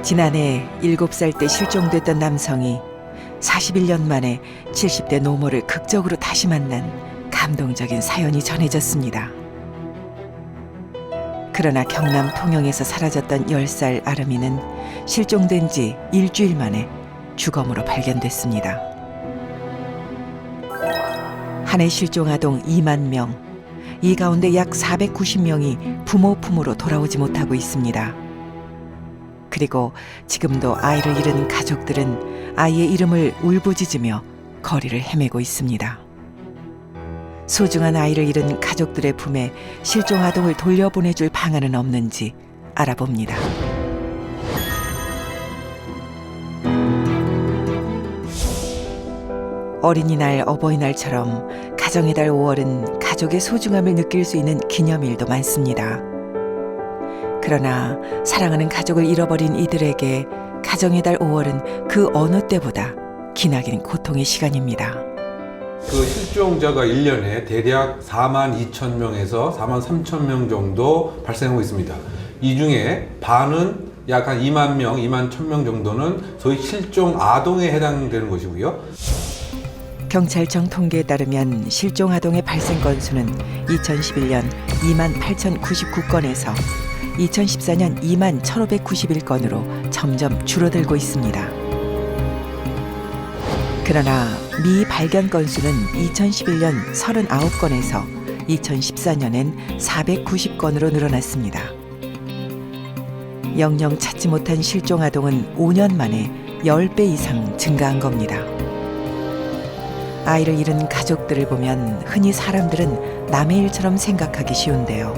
지난해 7살 때 실종됐던 남성이 41년 만에 70대 노모를 극적으로 다시 만난 감동적인 사연이 전해졌습니다. 그러나 경남 통영에서 사라졌던 10살 아름이는 실종된 지 일주일 만에 주검으로 발견됐습니다. 한 해 실종 아동 2만 명, 이 가운데 약 490명이 부모 품으로 돌아오지 못하고 있습니다. 그리고 지금도 아이를 잃은 가족들은 아이의 이름을 울부짖으며 거리를 헤매고 있습니다. 소중한 아이를 잃은 가족들의 품에 실종 아동을 돌려보내줄 방안은 없는지 알아봅니다. 어린이날, 어버이날처럼 가정의 달 5월은 가족의 소중함을 느낄 수 있는 기념일도 많습니다. 그러나 사랑하는 가족을 잃어버린 이들에게 가정의 달 5월은 그 어느 때보다 기나긴 고통의 시간입니다. 그 실종자가 1년에 대략 4만 2천 명에서 4만 3천 명 정도 발생하고 있습니다. 이 중에 반은 약 한 2만 명, 2만 1천 명 정도는 소위 실종 아동에 해당되는 것이고요. 경찰청 통계에 따르면 실종 아동의 발생 건수는 2011년 2만 8,099건에서 2014년 2만 1,591건으로 점점 줄어들고 있습니다. 그러나 미발견 건수는 2011년 39건에서 2014년엔 490건으로 늘어났습니다. 영영 찾지 못한 실종 아동은 5년 만에 10배 이상 증가한 겁니다. 아이를 잃은 가족들을 보면 흔히 사람들은 남의 일처럼 생각하기 쉬운데요.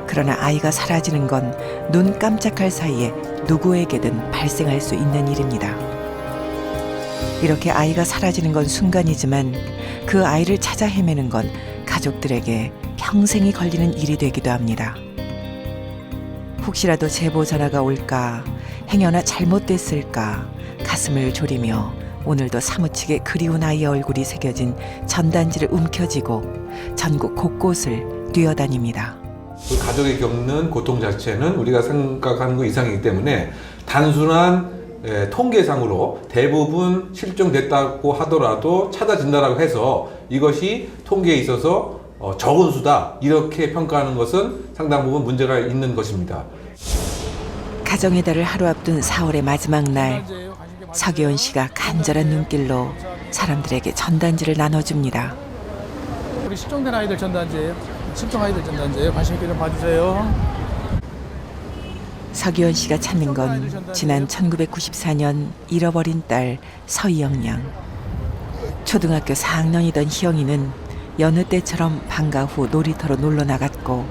그러나 아이가 사라지는 건 눈 깜짝할 사이에 누구에게든 발생할 수 있는 일입니다. 이렇게 아이가 사라지는 건 순간이지만 그 아이를 찾아 헤매는 건 가족들에게 평생이 걸리는 일이 되기도 합니다. 혹시라도 제보 전화가 올까, 행여나 잘못됐을까 가슴을 졸이며 오늘도 사무치게 그리운 아이의 얼굴이 새겨진 전단지를 움켜쥐고 전국 곳곳을 뛰어다닙니다. 그 가족이 겪는 고통 자체는 우리가 생각하는 것 이상이기 때문에 단순한 통계상으로 대부분 실종됐다고 하더라도 찾아진다라고 해서 이것이 통계에 있어서 적은 수다 이렇게 평가하는 것은 상당 부분 문제가 있는 것입니다. 가정의 달을 하루 앞둔 4월의 마지막 날, 서기원 씨가 간절한 눈길로 사람들에게 전단지를 나눠줍니다. 우리 실종된 아이들 전단지예요. 실종 아이들 전단지예요. 관심 있게 좀 봐주세요. 서기원 씨가 찾는 건 지난 1994년 잃어버린 딸 서희영 양. 초등학교 4학년이던 희영이는 여느 때처럼 방과 후 놀이터로 놀러 나갔고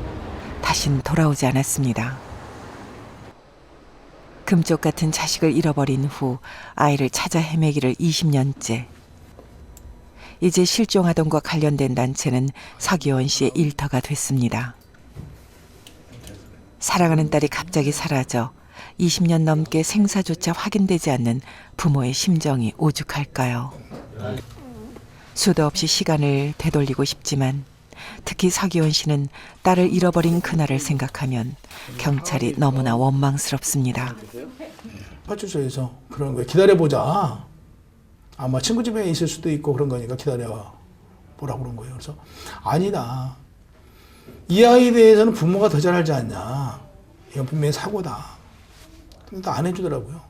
다신 돌아오지 않았습니다. 금쪽 같은 자식을 잃어버린 후 아이를 찾아 헤매기를 20년째. 이제 실종 아동과 관련된 단체는 서기원 씨의 일터가 됐습니다. 사랑하는 딸이 갑자기 사라져 20년 넘게 생사조차 확인되지 않는 부모의 심정이 오죽할까요? 수도 없이 시간을 되돌리고 싶지만 특히 서기원 씨는 딸을 잃어버린 그날을 생각하면 경찰이 너무나 원망스럽습니다. 파출소에서 그러는 거예요. 기다려보자. 아마 친구 집에 있을 수도 있고 그런 거니까 기다려보라고 그런 거예요. 그래서 아니다. 이 아이에 대해서는 부모가 더 잘 알지 않냐. 이건 분명히 사고다. 근데 안 해주더라고요.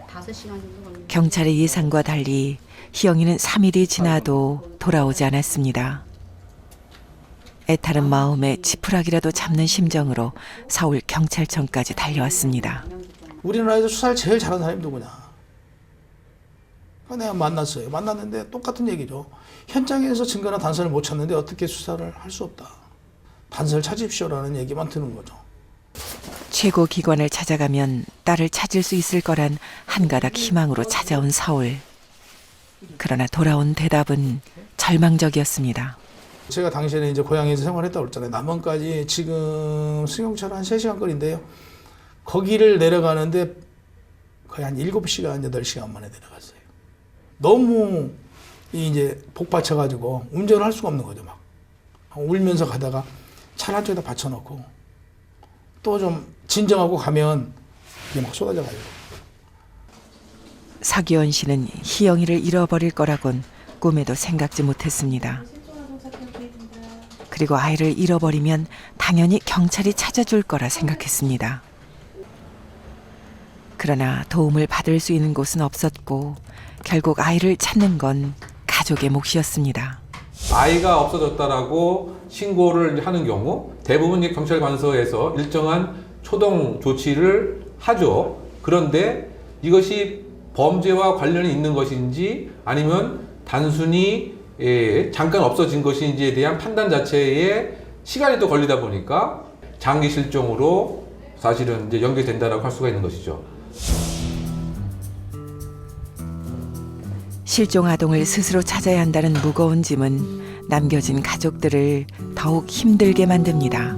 5시간 정도 걸립니다. 경찰의 예상과 달리 희영이는 3일이 지나도 돌아오지 않았습니다. 애타는 마음에 지푸라기라도 잡는 심정으로 서울 경찰청까지 달려왔습니다. 우리나라에서 수사를 제일 잘하는 사람이 누구냐. 내가 만났어요. 만났는데 똑같은 얘기죠. 현장에서 증거나 단서를 못 찾는데 어떻게 수사를 할 수 없다. 단서를 찾으십시오라는 얘기만 드는 거죠. 최고 기관을 찾아가면 딸을 찾을 수 있을 거란 한 가닥 희망으로 찾아온 서울. 그러나 돌아온 대답은 절망적이었습니다. 제가 당시에는 이제 고향에서 생활했다고 그랬잖아요. 남원까지 지금 승용차로 한 3시간 거리인데요. 거기를 내려가는데 거의 한 7시간, 8시간 만에 내려갔어요. 너무 이제 복받쳐가지고 운전을 할 수가 없는 거죠. 막 울면서 가다가 차를 한쪽에다 받쳐놓고 또 좀 진정하고 가면 이게 막 쏟아져 가요. 서기원 씨는 희영이를 잃어버릴 거라곤 꿈에도 생각지 못했습니다. 그리고 아이를 잃어버리면 당연히 경찰이 찾아줄 거라 생각했습니다. 그러나 도움을 받을 수 있는 곳은 없었고 결국 아이를 찾는 건 가족의 몫이었습니다. 아이가 없어졌다라고 신고를 하는 경우 대부분 이 경찰 관서에서 일정한 초동 조치를 하죠. 그런데 이것이 범죄와 관련이 있는 것인지 아니면 단순히 잠깐 없어진 것인지에 대한 판단 자체에 시간이 또 걸리다 보니까 장기 실종으로 사실은 이제 연결된다라고 할 수가 있는 것이죠. 실종 아동을 스스로 찾아야 한다는 무거운 짐은 남겨진 가족들을 더욱 힘들게 만듭니다.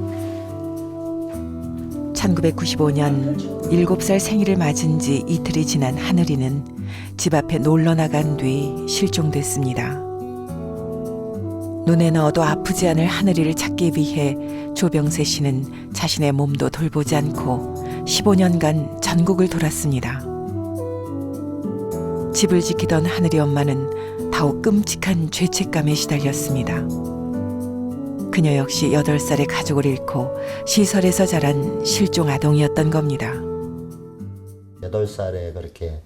1995년 7살 생일을 맞은 지 이틀이 지난 하늘이는 집 앞에 놀러 나간 뒤 실종됐습니다. 눈에 넣어도 아프지 않을 하늘이를 찾기 위해 조병세 씨는 자신의 몸도 돌보지 않고 15년간 전국을 돌았습니다. 집을 지키던 하늘이 엄마는 더욱 끔찍한 죄책감에 시달렸습니다. 그녀 역시 8살의 가족을 잃고 시설에서 자란 실종 아동이었던 겁니다. 8살에 그렇게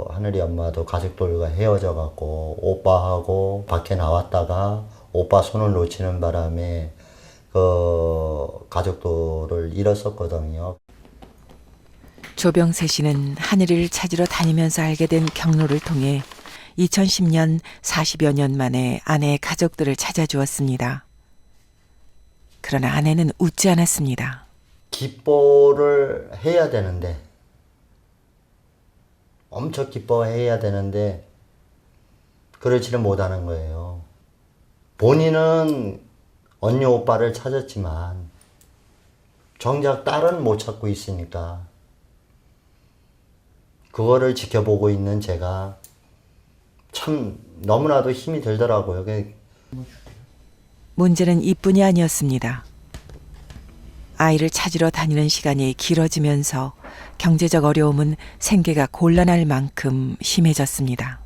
하늘이 엄마도 가족들과 헤어져 갖고 오빠하고 밖에 나왔다가 오빠 손을 놓치는 바람에 가족들을 잃었었거든요. 조병세 씨는 하늘이를 찾으러 다니면서 알게 된 경로를 통해 2010년 40여 년 만에 아내의 가족들을 찾아주었습니다. 그러나 아내는 웃지 않았습니다. 기뻐를 해야 되는데 엄청 기뻐해야 되는데 그렇지는 못하는 거예요. 본인은 언니 오빠를 찾았지만 정작 딸은 못 찾고 있으니까 그거를 지켜보고 있는 제가 참 너무나도 힘이 들더라고요. 문제는 이뿐이 아니었습니다. 아이를 찾으러 다니는 시간이 길어지면서 경제적 어려움은 생계가 곤란할 만큼 심해졌습니다.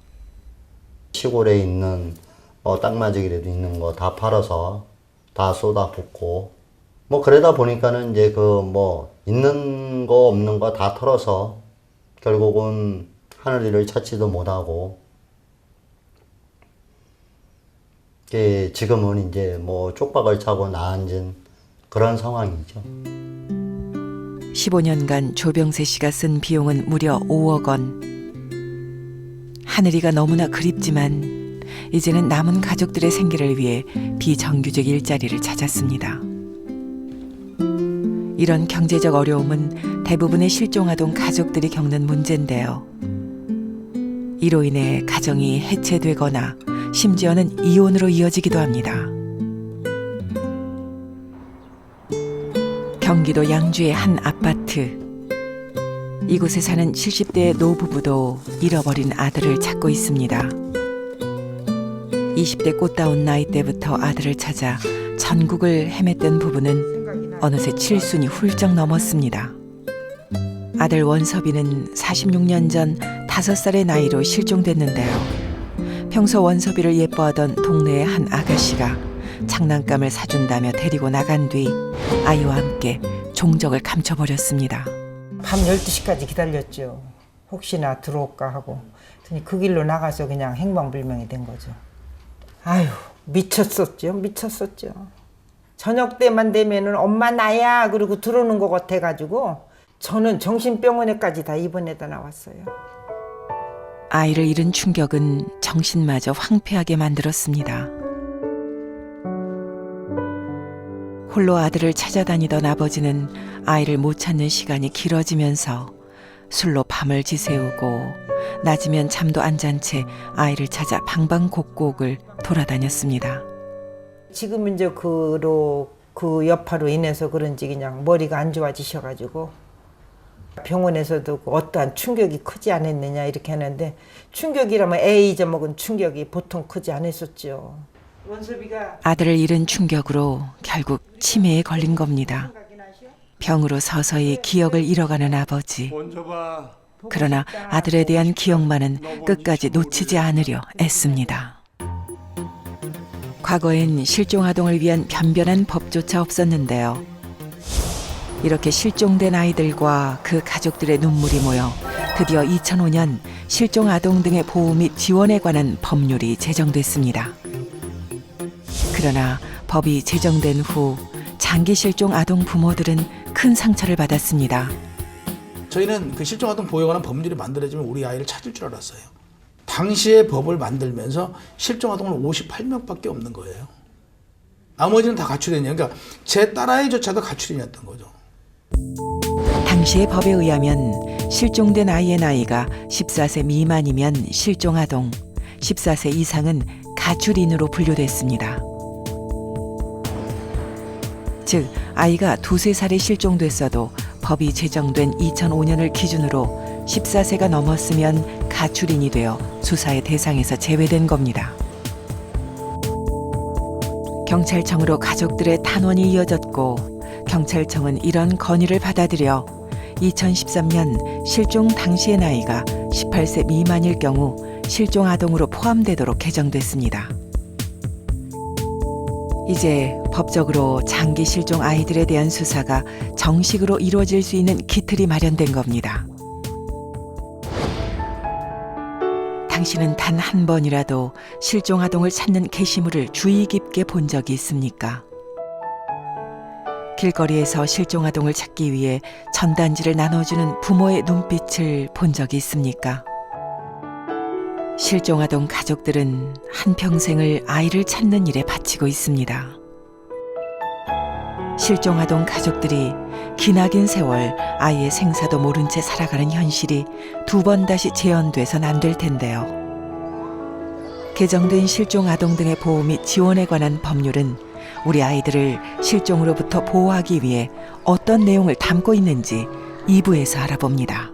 시골에 있는 땅마저기라도 있는 거 다 팔아서 다 쏟아붓고 그러다 보니까는 이제 있는 거 없는 거 다 털어서 결국은 하늘이를 찾지도 못하고 지금은 이제 쪽박을 차고 나앉은 그런 상황이죠. 15년간 조병세 씨가 쓴 비용은 무려 5억 원. 하늘이가 너무나 그립지만 이제는 남은 가족들의 생계를 위해 비정규직 일자리를 찾았습니다. 이런 경제적 어려움은 대부분의 실종아동 가족들이 겪는 문제인데요. 이로 인해 가정이 해체되거나 심지어는 이혼으로 이어지기도 합니다. 경기도 양주의 한 아파트. 이곳에 사는 70대 노부부도 잃어버린 아들을 찾고 있습니다. 20대 꽃다운 나이 때부터 아들을 찾아 전국을 헤맸던 부부는 어느새 7순이 훌쩍 넘었습니다. 아들 원섭이는 46년 전 5살의 나이로 실종됐는데요. 평소 원섭이를 예뻐하던 동네의 한 아가씨가 장난감을 사준다며 데리고 나간 뒤 아이와 함께 종적을 감춰버렸습니다. 밤 12시까지 기다렸죠. 혹시나 들어올까 하고. 그 길로 나가서 그냥 행방불명이 된 거죠. 아유, 미쳤었죠. 저녁 때만 되면은 엄마 나야 그러고 들어오는 것 같아가지고 저는 정신병원에까지 다 입원해다 나왔어요. 아이를 잃은 충격은 정신마저 황폐하게 만들었습니다. 홀로 아들을 찾아다니던 아버지는 아이를 못 찾는 시간이 길어지면서 술로 밤을 지새우고 낮이면 잠도 안 잔 채 아이를 찾아 방방곡곡을 돌아다녔습니다. 지금 이제 그 여파로 인해서 그런지 그냥 머리가 안 좋아지셔가지고 병원에서도 어떠한 충격이 크지 않았느냐 이렇게 하는데 충격이라면 애 잊어먹은 충격이 보통 크지 않았었죠. 원섭이가 아들을 잃은 충격으로 결국 치매에 걸린 겁니다. 병으로 서서히 기억을 잃어가는 아버지. 그러나 아들에 대한 기억만은 끝까지 놓치지 않으려 애씁니다. 과거엔 실종아동을 위한 변변한 법조차 없었는데요. 이렇게 실종된 아이들과 그 가족들의 눈물이 모여 드디어 2005년 실종아동 등의 보호 및 지원에 관한 법률이 제정됐습니다. 그러나 법이 제정된 후 장기 실종 아동 부모들은 큰 상처를 받았습니다. 저희는 그 실종아동 보호에 관한 법률이 만들어지면 우리 아이를 찾을 줄 알았어요. 당시에 법을 만들면서 실종아동은 58명밖에 없는 거예요. 나머지는 다 가출했냐. 그러니까 제 딸아이조차도 가출인이었던 거죠. 당시의 법에 의하면 실종된 아이의 나이가 14세 미만이면 실종아동, 14세 이상은 가출인으로 분류됐습니다. 즉 아이가 두세 살에 실종됐어도 법이 제정된 2005년을 기준으로 14세가 넘었으면 가출인이 되어 수사의 대상에서 제외된 겁니다. 경찰청으로 가족들의 탄원이 이어졌고 경찰청은 이런 건의를 받아들여 2013년 실종 당시의 나이가 18세 미만일 경우 실종 아동으로 포함되도록 개정됐습니다. 이제 법적으로 장기 실종 아이들에 대한 수사가 정식으로 이루어질 수 있는 기틀이 마련된 겁니다. 당신은 단 한 번이라도 실종 아동을 찾는 게시물을 주의 깊게 본 적이 있습니까? 길거리에서 실종 아동을 찾기 위해 전단지를 나눠주는 부모의 눈빛을 본 적이 있습니까? 실종 아동 가족들은 한평생을 아이를 찾는 일에 바치고 있습니다. 실종 아동 가족들이 기나긴 세월 아이의 생사도 모른 채 살아가는 현실이 두 번 다시 재현돼선 안 될 텐데요. 개정된 실종 아동 등의 보호 및 지원에 관한 법률은 우리 아이들을 실종으로부터 보호하기 위해 어떤 내용을 담고 있는지 2부에서 알아봅니다.